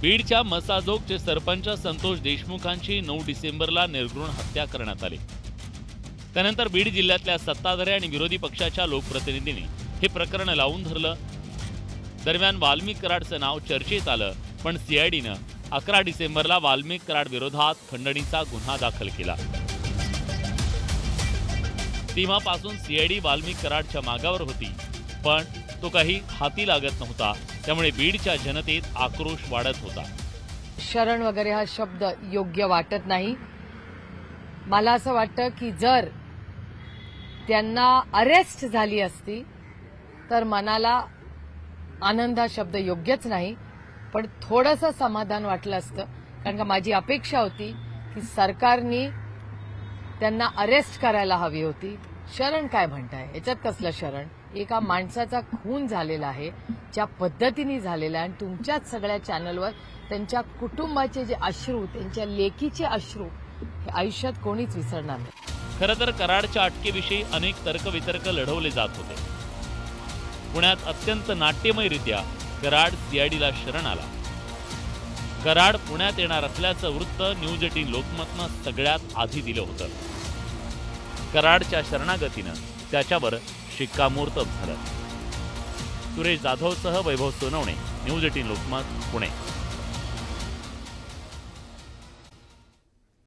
बीडच्या मसाजोगचे सरपंच संतोष देशमुखांची 9 डिसेंबरला निर्घृण हत्या करण्यात आली। त्यानंतर बीड जिल्ह्यातल्या सत्ताधारी आणि विरोधी पक्षाच्या लोकप्रतिनिधींनी हे प्रकरण लावून धरलं। दरम्यान वाल्मिक कराडचं नाव चर्चेत आलं, पण सीआयडीनं 11 डिसेंबरला वाल्मिक कराड विरोधात खंडणीचा गुन्हा दाखल केला। तेव्हापासून सीआयडी वाल्मिक कराडच्या मागावर होती, पण तो काही हाती लागत नव्हता। त्यामुळे बीडच्या जनतेत आक्रोश वाढत होता। शरण वगैरे हा शब्द योग्य वाटत नाही। मला असं वाटतं की जर त्यांना अरेस्ट झाली असती तर मनाला आनंद हा शब्द योग्यच नाही, पण थोडंसं समाधान वाटलं असतं। कारण का माझी अपेक्षा होती की सरकारने त्यांना अरेस्ट करायला हवी होती। शरण काय म्हणताय, याच्यात कसलं शरण? एका माणसाचा खून झालेला आहे, ज्या पद्धतीने झालेला आहे, आणि तुमच्याच सगळ्या चॅनलवर त्यांच्या कुटुंबाचे जे अश्रू, त्यांच्या लेकीचे अश्रू, हे आयुष्यात कोणीच विसरणार नाही। खरं तर कराडच्या अटकेविषयी अनेक तर्कवितर्क लढवले जात होते। पुण्यात अत्यंत नाट्यमयरित्या कराड सीआयडीला शरण आला। कराड पुण्यात येणार असल्याचं वृत्त न्यूज 18 लोकमतनं सगळ्यात आधी दिलं होतं। कराडच्या शरणागतीनं त्याच्यावर शिक्कामोर्तब झालं। सुरेश जाधवसह वैभव सोनवणे, न्यूज 18 लोकमत, पुणे।